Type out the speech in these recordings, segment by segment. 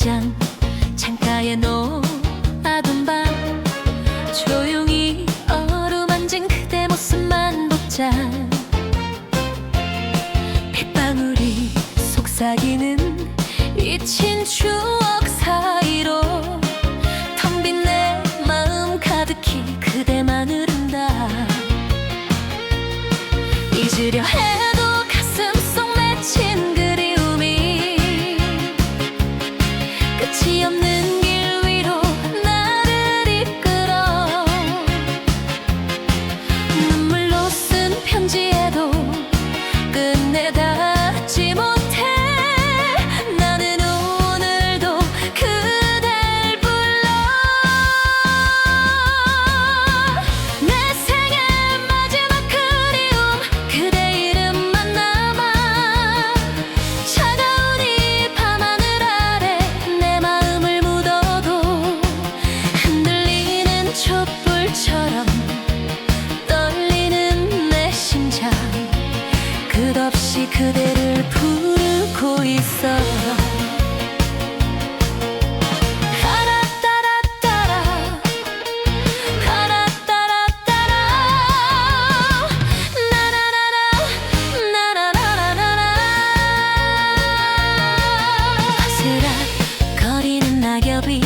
옷장 창가에 놓아둔 밤 조용히 어루만진 그대 모습만 보자 빗방울이 속삭이는 잊힌 추억 사이로 텅 빈 내 마음 가득히 그대만 흐른다. 잊으려 해도 가슴 속 맺힌 그리움이 끝이 없는 길 위로 나를 이끌어 눈물로 쓴 편지에도 끝내 닿지 못해 나는 오늘도 그댈 불러 내 생의 마지막 그리움 그대 이름만 남아 차가운 이 밤하늘 아래 내 마음을 묻어도 흔들리는 촛불처럼 떨리는 내 심장 끝없이 그대를 부르고 있어. 따라따라따라 따라따라따라 나나나나 나나나나나나 바스락거리는 낙엽이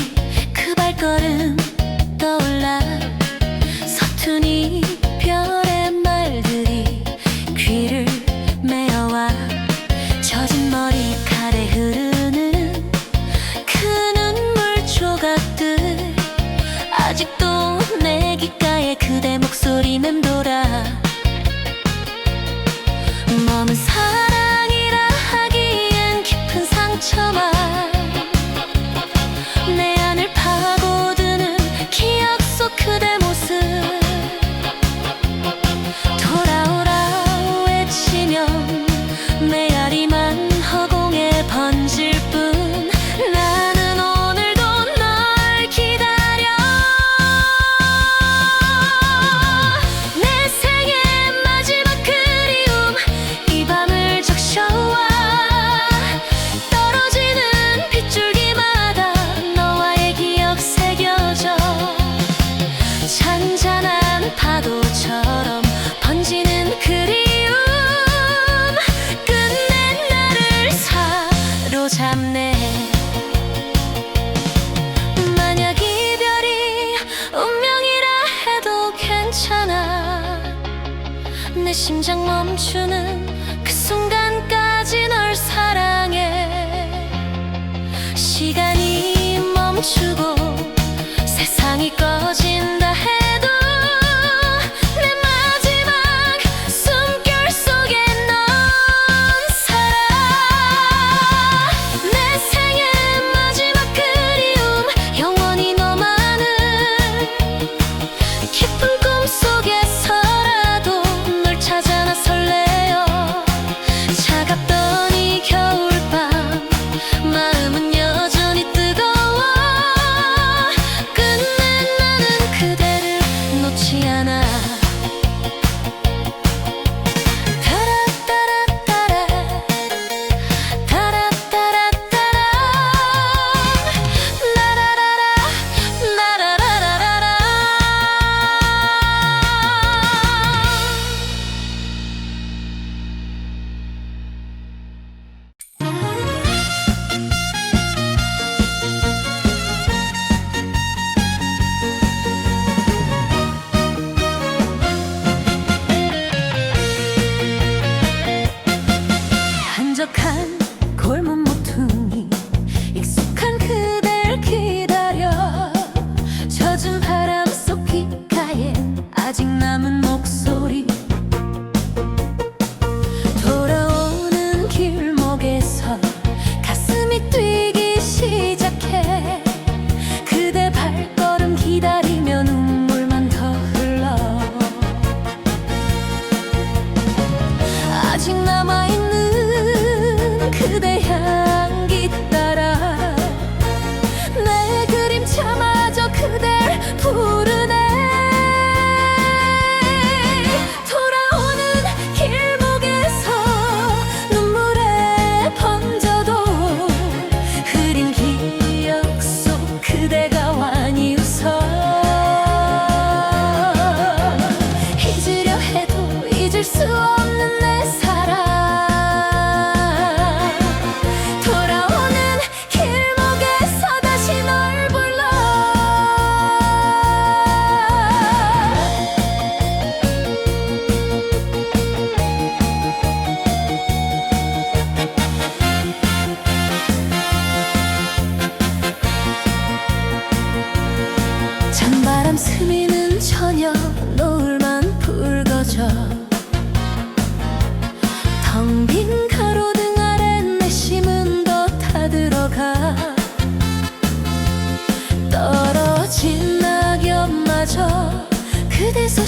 그 발걸음 떠올라 서툰 이별의 말들이 귀를 메어와 젖은 머리칼에 흐르는 그 눈물 조각들 아직도 내 귓가에 그대 목소리 맴돌아 머문 사랑이라 하기엔 깊은 상처만 내 안을 파고드는 기억 속 그대 모습 돌아오라 외치면 메아리만 허공에 번질 뿐 나는 오늘도 널 기다려 내 생의 마지막 그리움 이 밤을 적셔와 떨어지는 빗줄기마다 너와의 기억 새겨져 잔잔한 파도처럼 번지는 그리움 끝내 나를 사로잡네. 만약 이별이 운명이라 해도 괜찮아 내 심장 멈추는 그 순간까지 널 사랑해 시간이 멈추고 세상이 꺼진다 해도 내 마지막 숨결 속에 넌 살아 내 생의 마지막 그리움 영원히 너만은 깊은 꿈 속에서라도 널 찾아 나 설레어 차갑던 이 겨울밤 마음은 여전히 뜨거워 끝내 나는 그대를 놓지 않아 따라따라따라 따라따라따라 라라라라 라라라라라라 한적한 골문 모퉁이 익숙한 그댈 기다려 젖은 바람 속 귓가엔 아직 남은 목소리 돌아오는 길목에서 가슴이 뛰기 시작해 그대 발걸음 기다리며 눈물만 더 흘러 아직 남아있는 그대 향기 따라 내 그림자마저 그댈 부르네 돌아오는 길목에서 눈물에 번져도 흐린 길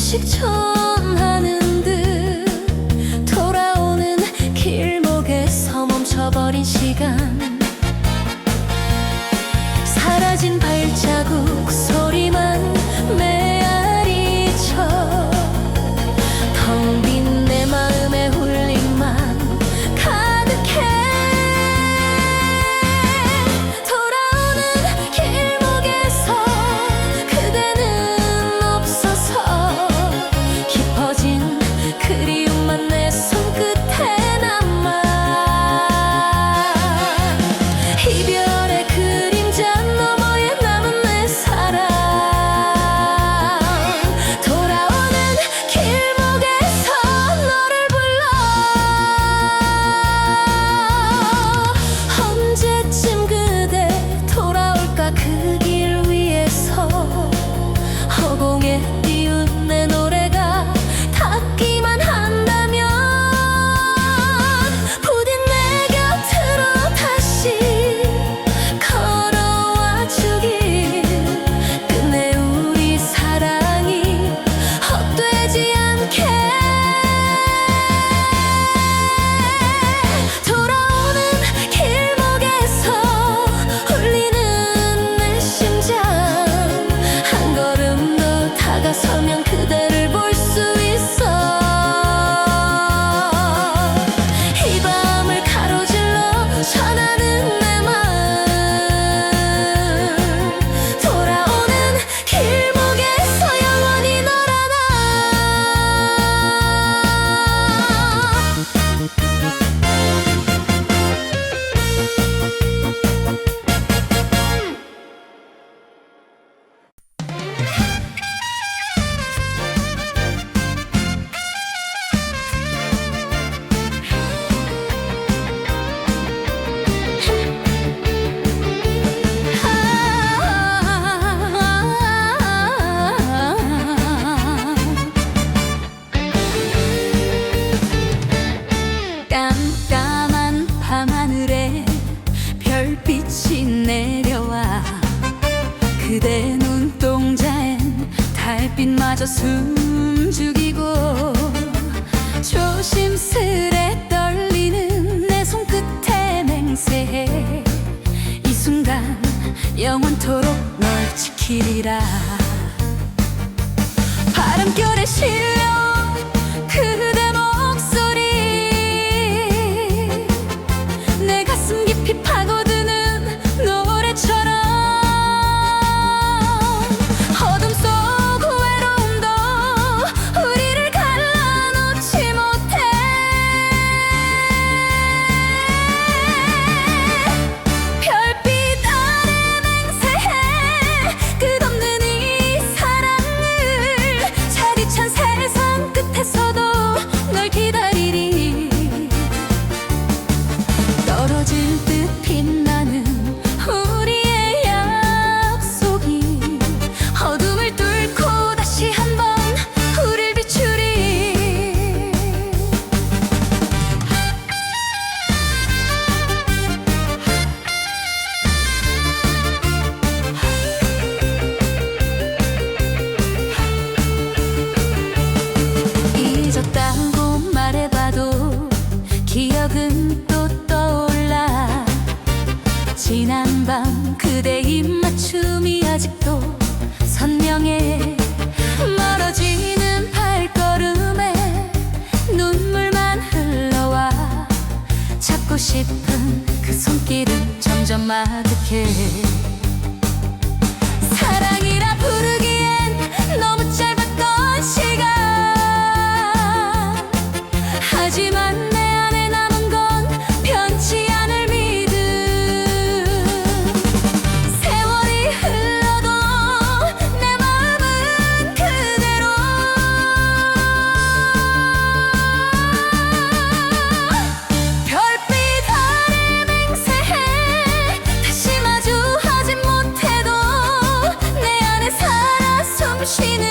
소식 전하는 듯 돌아오는 길목에서 멈춰버린 시간, 사라진 발자국 소리만 메아리쳐 텅 빈 내 마음에 울림만 가득해. 돌아오는 길목에서 그대는 없어서 깊어진 그리움만 내 손끝에 남아. 이별의 그림자 너머에 남은 내 사랑, 돌아오는 길목에서 너를 불러. 언제쯤 그대 돌아올까 그 길 위에서 허공에 띄운 내 노래가 닿기만 한다면 부디 내 곁으로 다시 걸어와 주길. 끝내 우리 사랑이 헛되지 않게. 돌아오는 길목에서 울리는 내 심장, 한 걸음 더 다가서면 그대를 볼 수 있어. 이 밤을 가로질러 전하는 내 마음, 돌아오는 길목에서 영원히 너라나. 깜깜한 밤하늘에 별빛이 내려와 그대 눈동자엔 달빛마저 숨죽이고 조심스레 떨리는 내 손끝에 맹세해 이 순간 영원토록 널 지키리라. 바람결에 실려 그대 목소리 내 가슴 깊이 파고드는 노래처럼 어둠 속 외로움도 우리를 갈라놓지 못해. 별빛 아래 맹세해 끝없는 이 사랑을. 차디찬 세상 끝에서도 널 기다리리. 떨어질 듯 빛나는 우리의 약속이 어둠을 뚫고 다시 한번 우릴 비추리. 잊었다고 말해봐도 기억은 또 떠올라. 지난 밤 그대 입맞춤이 아직도 선명해. 멀어지는 발걸음에 눈물만 흘러와 잡고 싶은 그 손길은 점점 아득해. 사랑이라 부르기엔 너무 짧았던 시간, 하지만 내 안에 남은 건 변치 않을 믿음. 세월이 흘러도 내 마음은 그대로. 별빛 아래 맹세해 다시 마주하진 못해도 내 안에 살아 숨쉬는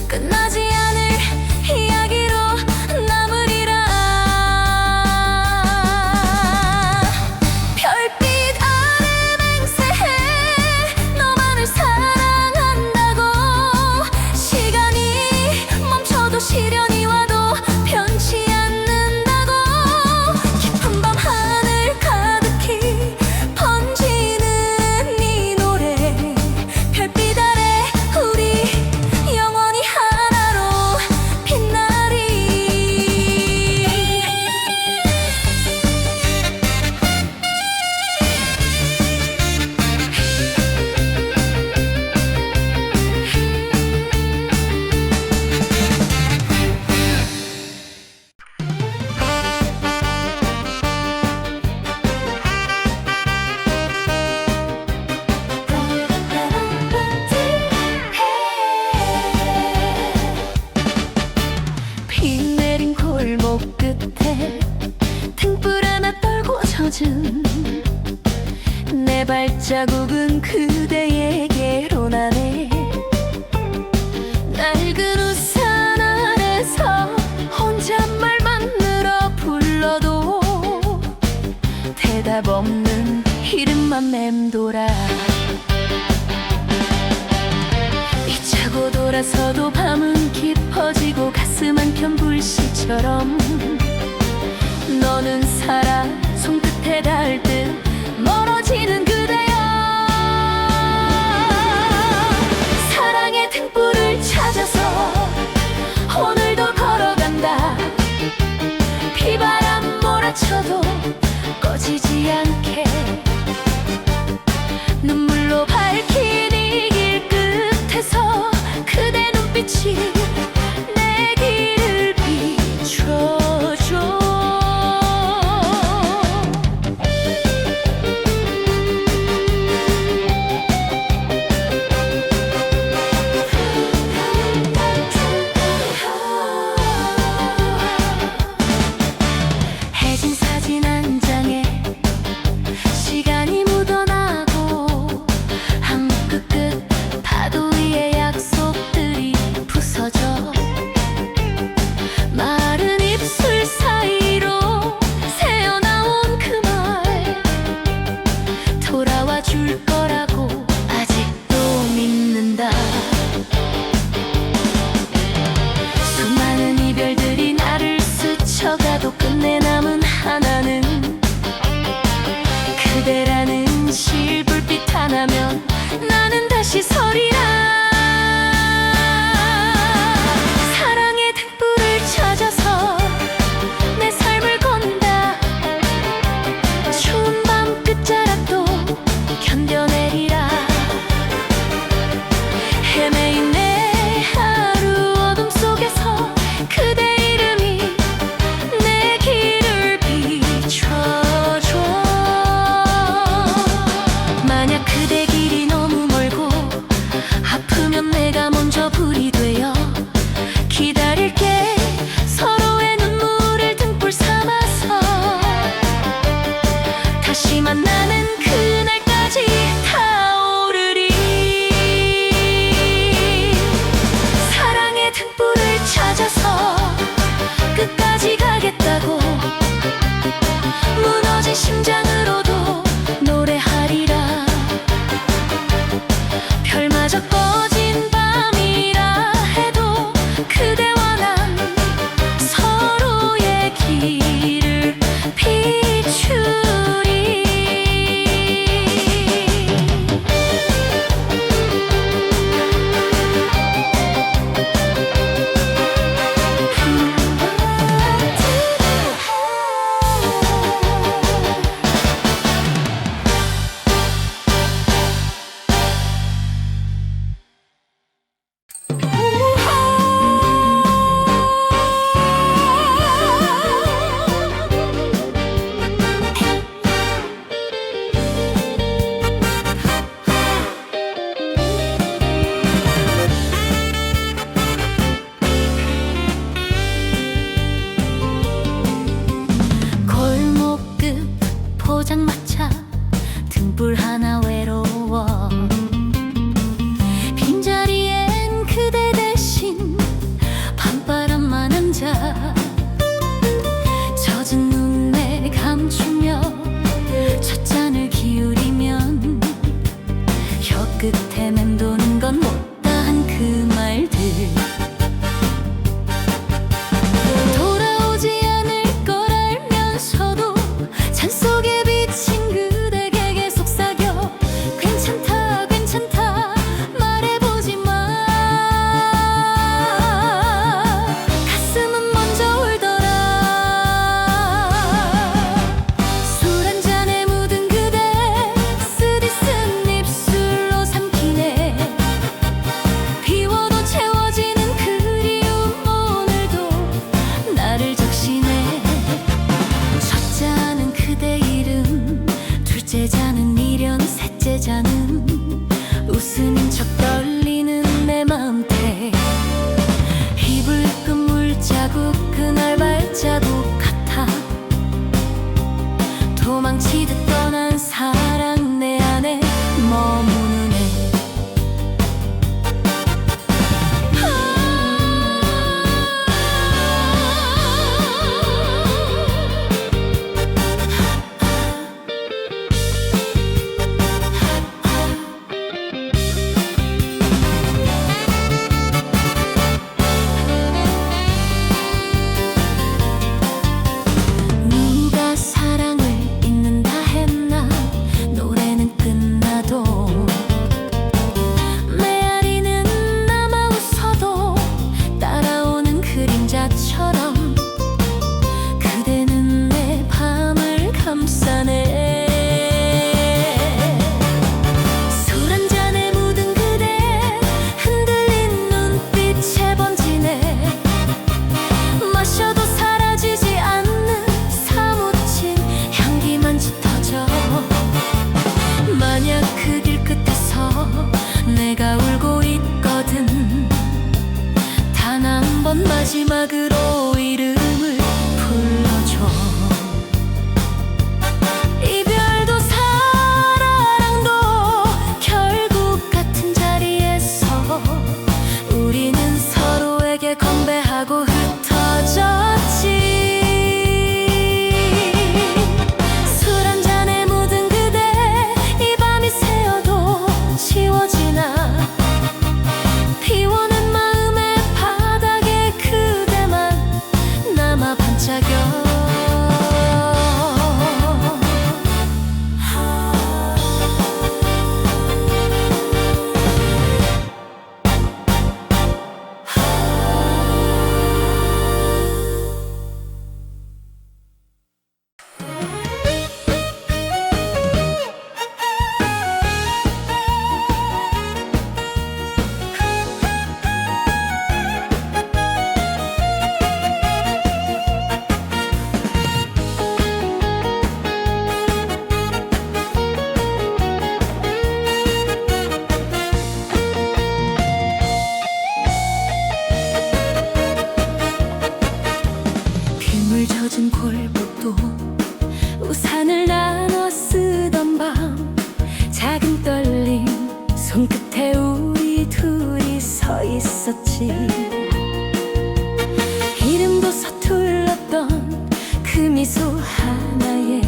끝나지 않을 이야기로 남으리라. 별빛 아래 맹세해 너만을 사랑한다고. 시간이 멈춰도 시련이 와도 변치 않는다고. 깊은 밤 하늘 가득히 번지는 이 노래. 별빛 아래 우리 영원히 하나로 빛나리. 비 내린 골목 끝에 등불 하나 떨고 젖은 내 발자국은 그대에게로 나네. 낡은 우산 아래서 혼잣말만 늘어 불러도 대답 없는 이름만 맴돌아. 이차고 돌아서도 밤은 깊어지고 가슴 한켠 불씨처럼. 너는 살아 손끝에 닿을 듯 멀어지는 그대여. 사랑의 등불을 찾아서 오늘도 걸어간다. 비바람 몰아쳐도 꺼지지 않게 눈물로 밝힌 이 길 끝에서 그대 눈빛이 내 길을 비춰줘. 해진 사진 한 장에 시간이 묻어나고 한국 끝끝 파도 위에 약속들이 부서져. 자국 같아. 도망치듯 떠난 사랑 내 안에 머무는 애. 누가 사랑을 잊는다 했나. 노래는 끝나도 메아리는 남아 웃어도 따라오는 그림자처럼 그대는 내 밤을 감싸네. 술 한 잔에 묻은 그대 흔들린 눈빛에 번지네. 마셔도 사라지지 않는 사무친 향기만 짙어져. 만약 그 길 끝에서 내가 울고 있거든. 단 한 번 마지막으로 이름을 불러줘. 이별도 사랑도 결국 같은 자리에서 우리는 서로에게 건배하고 흩어졌지. 술 한 잔에 묻은 그대 이 밤이 새어도 지워지나. 비워낸 마음의 바닥에 그대만 남아 반짝여. 빗물 젖은 골목도 우산을 나눠 쓰던 밤. 작은 떨림 손끝에 우리 둘이 서 있었지. 이름도 서툴렀던 그 미소 하나에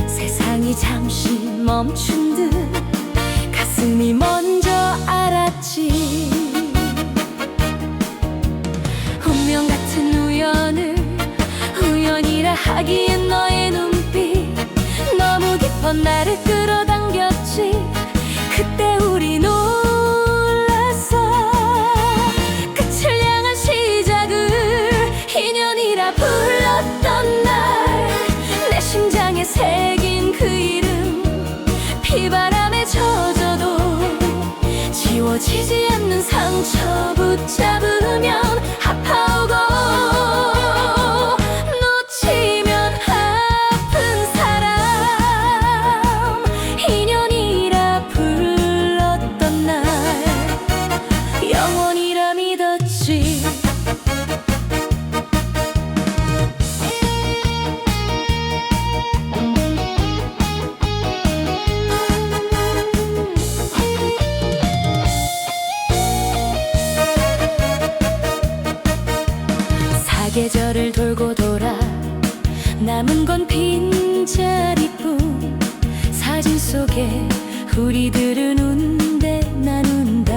세상이 잠시 멈춘 듯 가슴이 먼저 알았지. 운명 같은 우연을 우연이라 하기엔 너의 눈빛 너무 깊어 나를 끌어당겼지. 그때 우리 놀랐어. 끝을 향한 시작을 인연이라 불렀던 날. 내 심장에 새긴 그 이름 비바람에 젖어도 지워지지 않는 상처 붙잡으면 아파오고 놓치면 아픈 사람. 인연이라 불렀던 날 영원이라 믿었지. 사계절을 돌고 돌아 남은 건 빈자리뿐. 사진 속에 우리들은 웃는데 난 운다.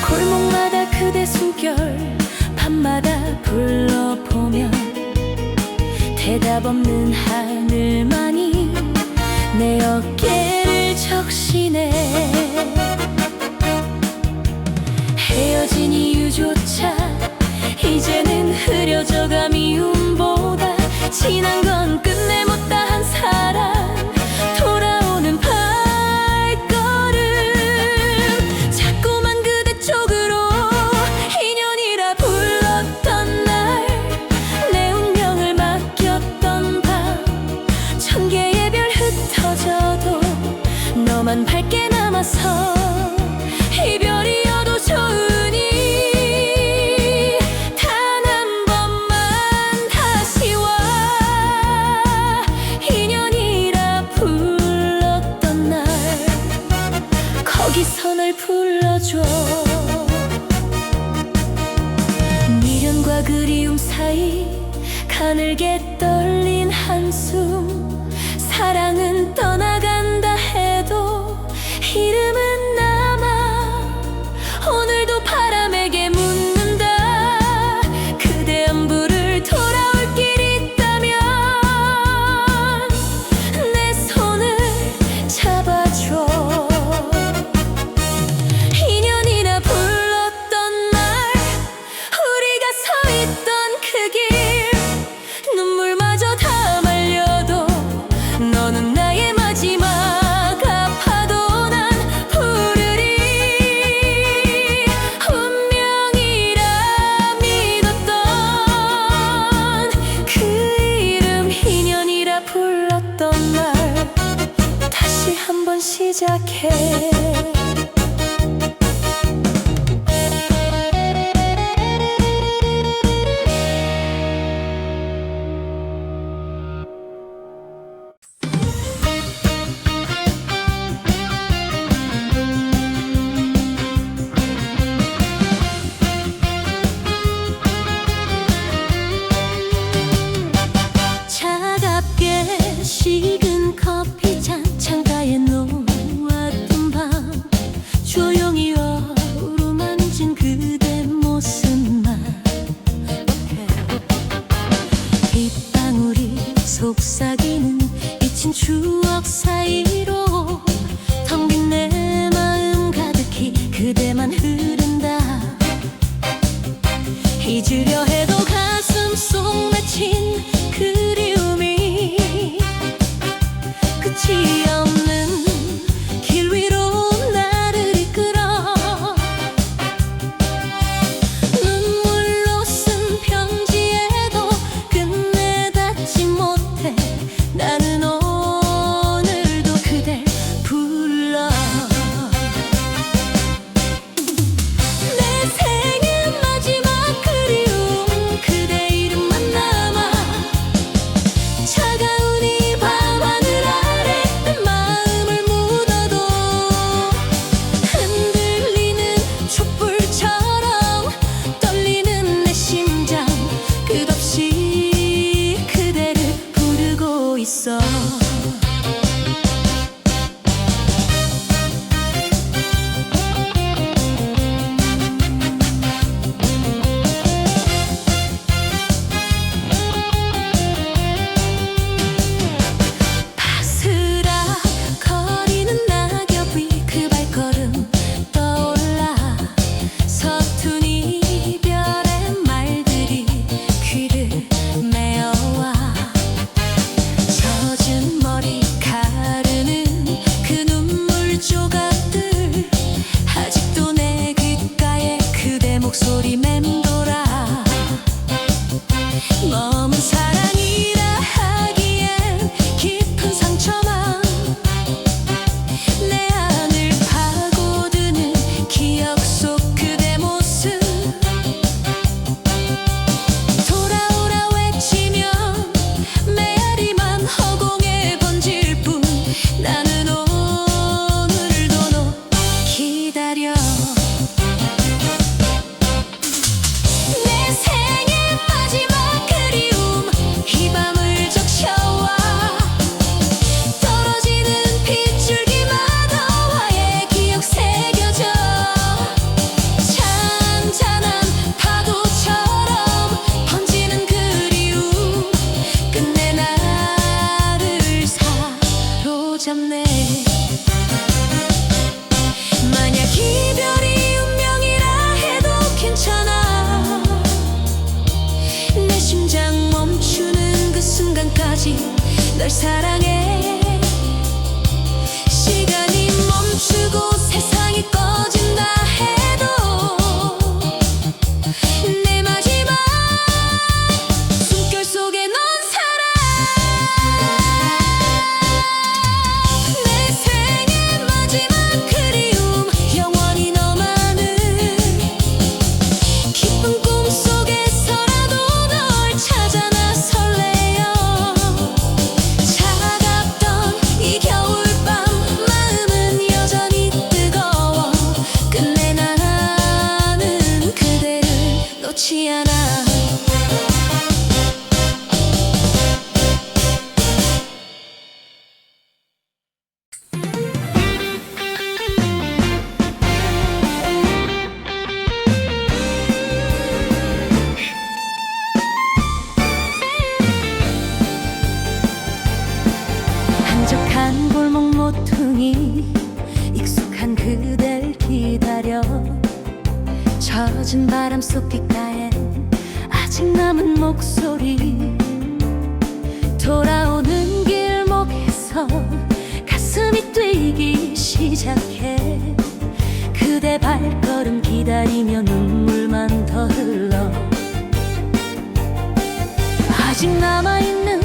골목마다 그대 숨결 밤마다 불러보면 대답 없는 하늘만이 내 어깨를 적시네. 헤어진 이유조차 이제는 흐려져가. 미움보다 지난 건 끝내 못다한 사랑. 돌아오는 발걸음 자꾸만 그대 쪽으로. 인연이라 불렀던 날 내 운명을 맡겼던 밤. 천 개의 별 흩어져도 너만 밝게 남아서 이별이어도 좋으니 불러줘. 미련과 그리움 사이 가늘게 떨린 한숨. 사랑은 떠나간다 해도 이름은 남아. 오늘도 바람에게 묻는다. 그대 안부를 돌아올 길 있다면 내 손을 잡아줘. 인연이나 불렀던 날, 우리가 서 있던 그 길, 눈물마저 다 말려도 너는 나의 마지막. 아파도 난 부르리. 운명이라 믿었던 그 이름, 인연이라 불렀던 날, 다시 한번 시작해. 차갑게 식은 커피잔 창가에 놓았던 밤, 조용히 어루만진 그대 모습만 빗방울이 속삭이는 잊힌 추억 사이로 텅 빈 내 마음 가득히 그대만 흐른다. 잊으려 해도 가슴 속 맺힌 그리움이 끝이 없는 길 위로 나를 이끌어. 눈물로 쓴 편지에도 끝내 닿지 못해. 나는 오늘도 그댈 불러. 내 생의 마지막 그리움, 그대 이름만 남아. 차가운 이 밤하늘 아래 내 마음을 묻어도 흔들리는 촛불처럼 떨리는 내 심장, 끝없이 그대를 부르고 있어. 바스락 거리는 낙엽이 그 발걸음 떠올라. 서툰 이별의 말들이 귀를 메어와. 젖은 머리 가르는 그 눈물 조각들, 아직도 내 귓가에 그대 목소리 맴돌아. 머문 사랑이라 하기엔 깊은 상처만 내 안을 파고드는 기억 속 그대 모습. 돌아오라 외치면 메아리만 허공에 번질 뿐. 나는 오늘도 너 기다려. 내 생의 마지막 그리움, 이 밤을 적셔와. 떨어지는 빗줄기마다 와의 기억 새겨져. 잔잔한 파도처럼 번지는 그리움, 끝내 나를 사로잡네. 만약 이별이 운명이라 해도 괜찮아. 내 심장 멈추는 그 순간까지 널 사랑해. 시간이 멈추고 세상이 꺼진다 해도 내 마지막 숨결 속에 넌 살아. 내 생의 마지막 그리움, 영원히 너만을. 깊은 꿈 속에서라도 널 찾아 나 설레어. 자 터진 바람 속 귓가엔 아직 남은 목소리. 돌아오는 길목에서 가슴이 뛰기 시작해. 그대 발걸음 기다리며 눈물만 더 흘러. 아직 남아있는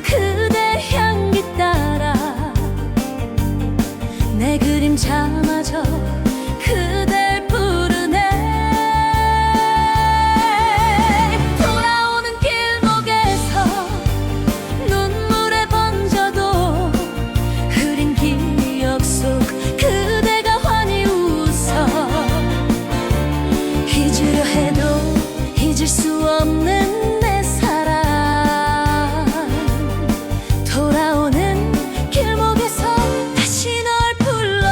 그대 향기 따라 내 그림자마저 그댈 부르네. 돌아오는 길목에서 눈물에 번져도 흐린 기억 속 그대가 환히 웃어. 잊으려 해도 잊을 수 없는 내 사랑. 돌아오는 길목에서 다시 널 불러.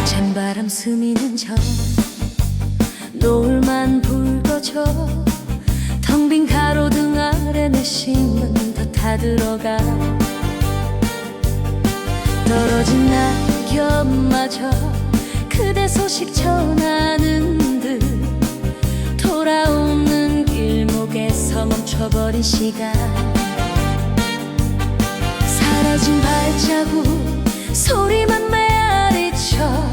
찬바람 스미는 저 노을만 붉어져. 텅 빈 가로등 아래 내 심은 더 타들어가. 떨어진 낙엽마저 그대 소식 전하는 듯 돌아오는 길목에서 멈춰버린 시간. 사라진 발자국 소리만 메아리쳐.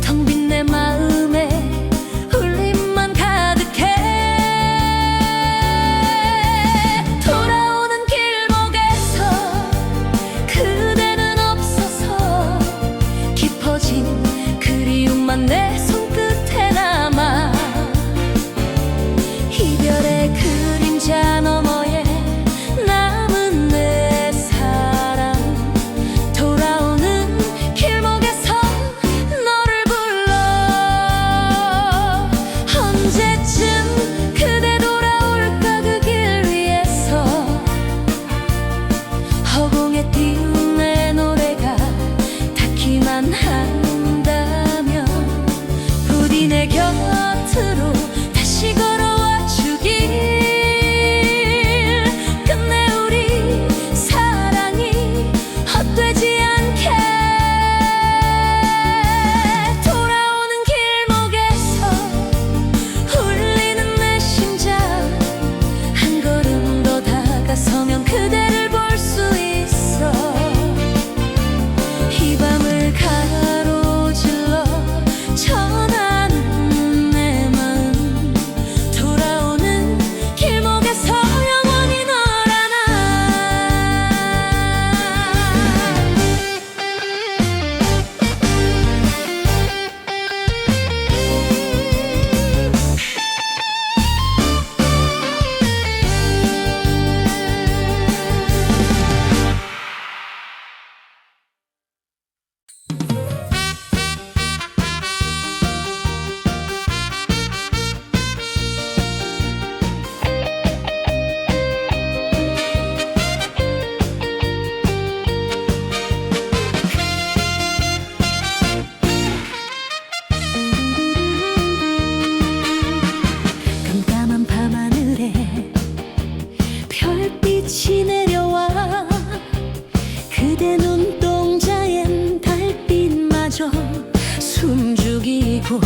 텅 빈 내 마음에 울림만 가득해. 돌아오는 길목에서 그대는 없어서 깊어진 그리움만 내 손끝에 남아. 이별의 그림자 너머에 남은 내 사랑. 돌아오는 길목에서 너를 불러. 언제쯤 그대 돌아올까 그 길 위에서. 허공에 띄운 내 노래가 닿기만 한다면 부디 내 곁으로 다시 걸어와 주길. 끝내 우리 사랑이 헛되지 않게. 돌아오는 길목에서 울리는 내 심장. 한 걸음 더 다가서면 그대를 볼 수 있어. 이 밤을 가로질러 전하는 내 마음. 돌아오는 길목에서 영원히 널 안아. 깜깜한 밤하늘에 별빛이 내려와. 그대 눈동자엔 달빛마저 숨죽이고.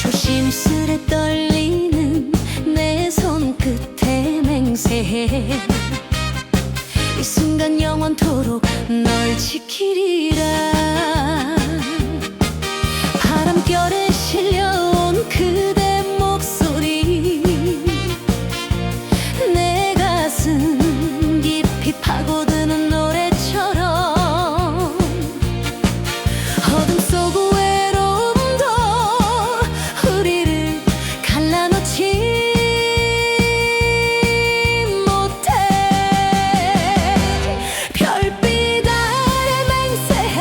조심스레 떨리는 내 손끝에 맹세해. 이 순간 영원토록 널 지키리라. 바람결에 실려온 그대 목소리. 내 가슴 깊이 파고드는 노래처럼. 어둠 속 외로움도 우리를 갈라놓지 못해. 별빛 아래 맹세해.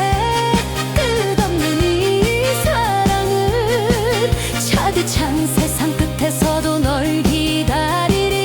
끝없는 이 사랑은 차디찬 세상 끝에서도 널 기다리리.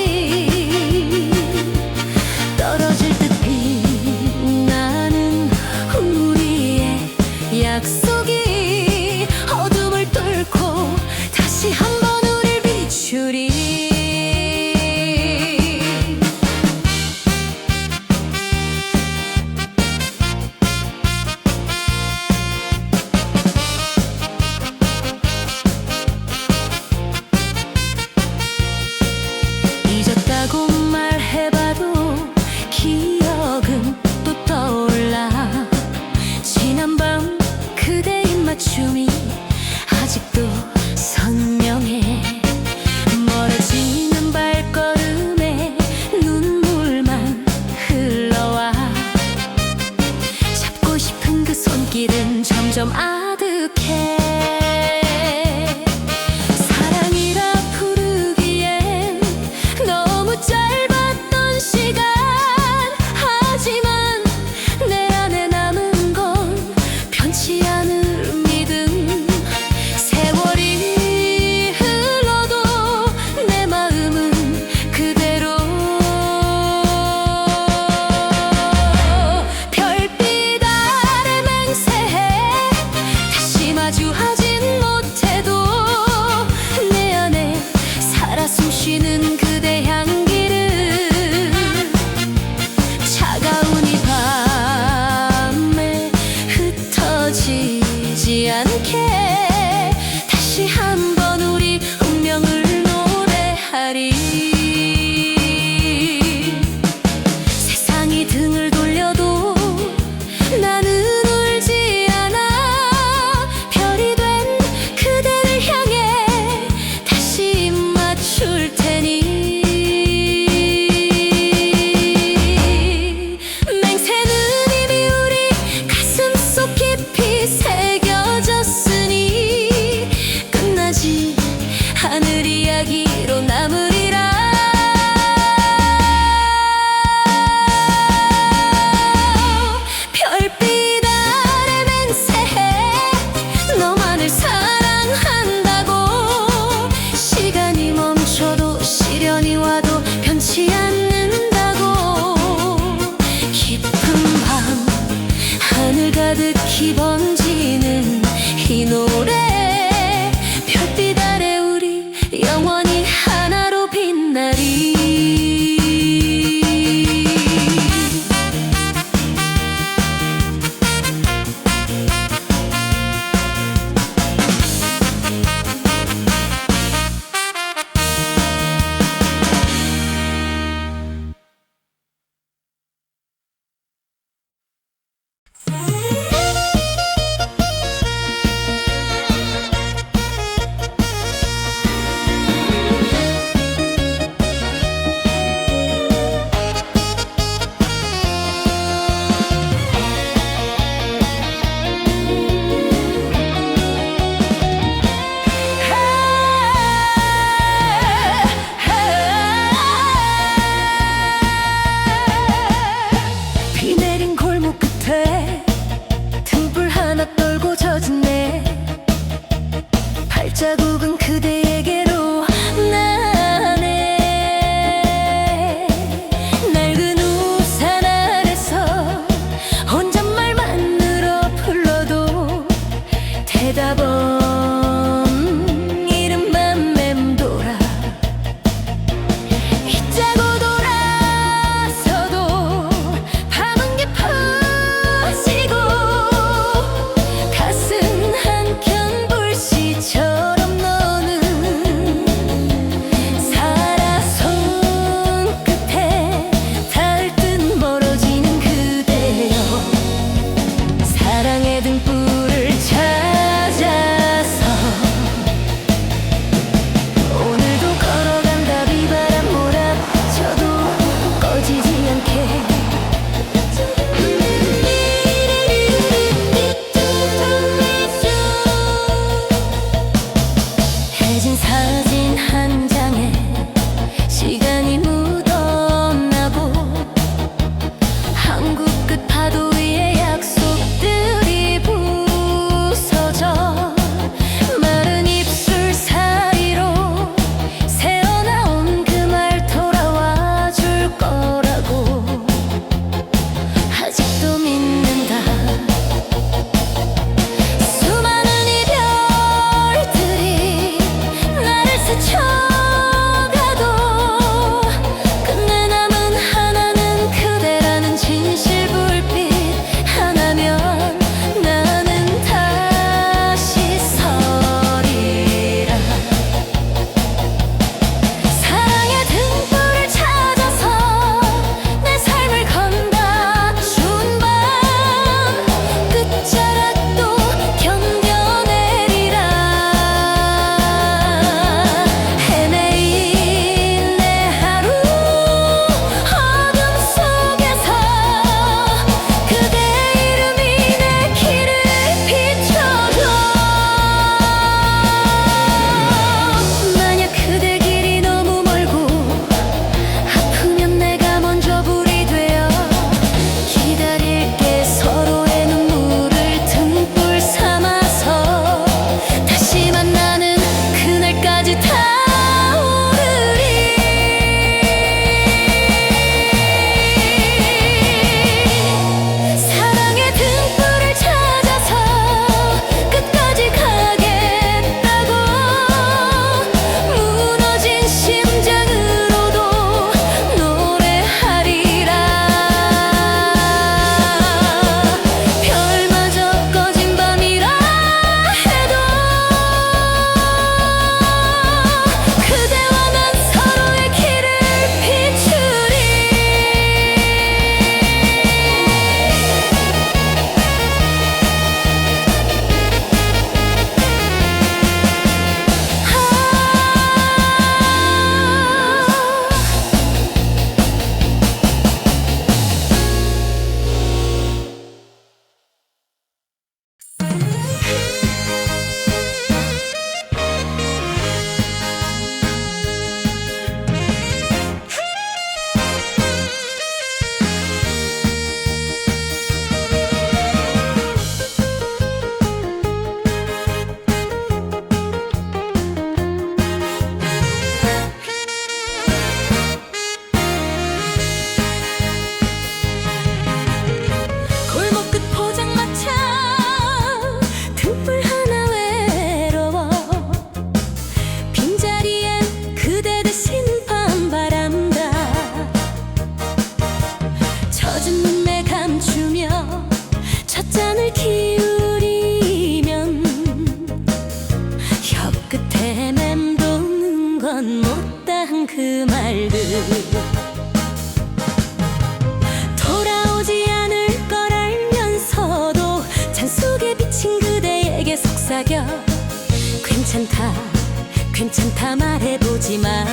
괜찮다 말해보지만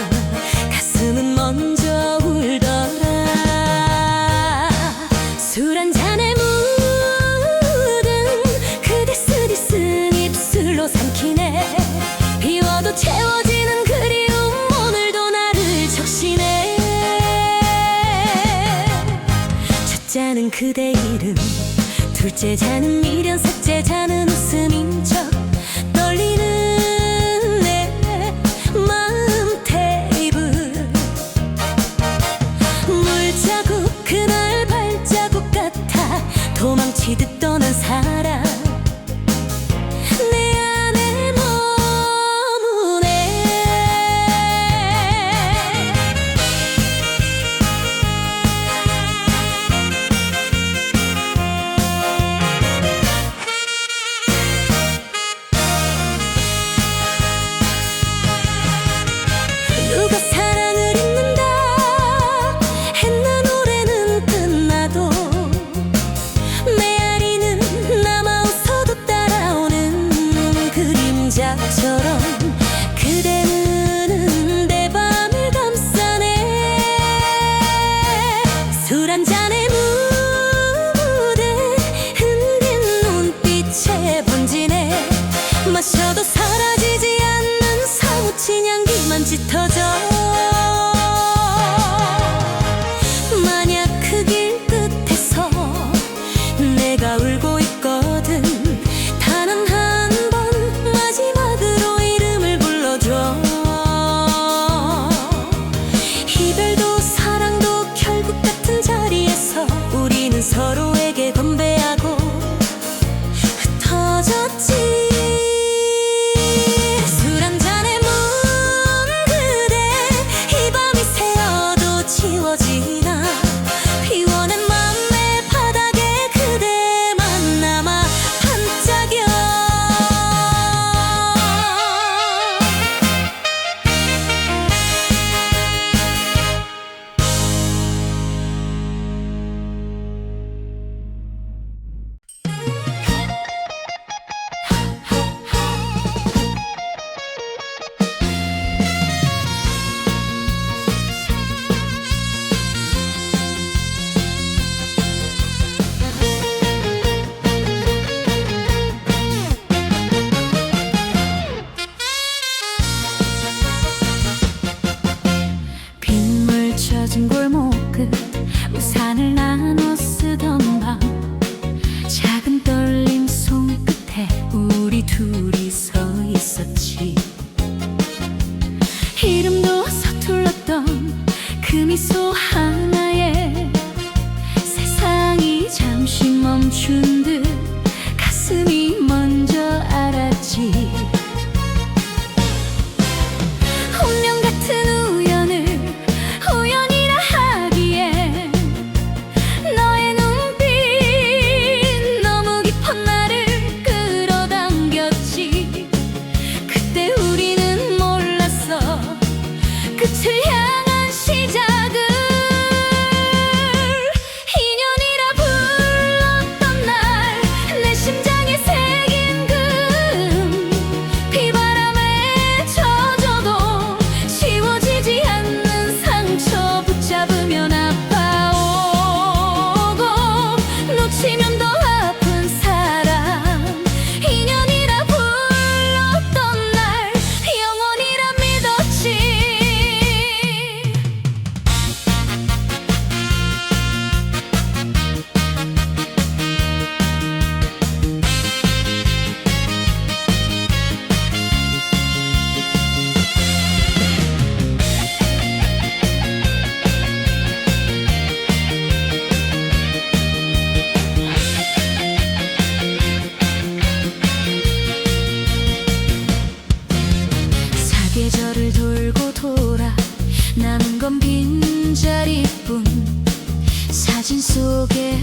가슴은 먼저 울더라. 술 한 잔에 묻은 그대 쓰디쓴 입술로 삼키네. 비워도 채워지는 그리움 오늘도 나를 적시네. 첫 잔은 그대 이름, 둘째 잔은 미련, 셋째 잔은 웃음인 척 떨리는 내 마음 테이블. 물자국 그날 발자국 같아 도망치듯 떠난 사람 내 안에 머무네. 누가 사랑을 잊는다 했나. 노래는 끝나도 메아리는 남아 웃어도 따라오는 그림자처럼 그대는 내 밤을 감싸네. 술 한 잔에 묻은 흔든 눈빛에 번지네. 마셔도 사라지지 않는 사무친 향기만 짙어져. 만약 그 길 끝에서 내가 울고 있거든 단 한 번 마지막으로 이름을 불러줘. 이별도 사랑도 결국 같은 자리에서 우리는 서로에게 건배하고 흩어졌지. 술 한 잔에 문 그대 이 밤이 새어도 지워지나. 비워낸 맘의 바닥에 그대만 남아 반짝여. 빗물 젖은 골목 끝 우산을 나눠 쓰던 밤 작은 떨림 손끝에 우리 둘이 서 있었지. 이름도 서툴렀던 그 미소 하나에 세상이 잠시 멈춘 듯 가슴이 먼저 알았지. 운명 같은 우연을 우연이라 하기에 너의 눈빛 너무 깊은 나를 끌어당겼지. 그때 우리는 몰랐어 끝을 향한 시작을. 인연이라 불렀던 날 내 심장에 새긴 금. 비바람에 젖어도 지워지지 않는 상처 붙잡으면 아파오고 놓치면 더 아픈 사람. 인연이라 불렀던 날 영원이라 믿었지. 사계절을 돌고 돌아 남은 건 빈자리뿐. 사진 속에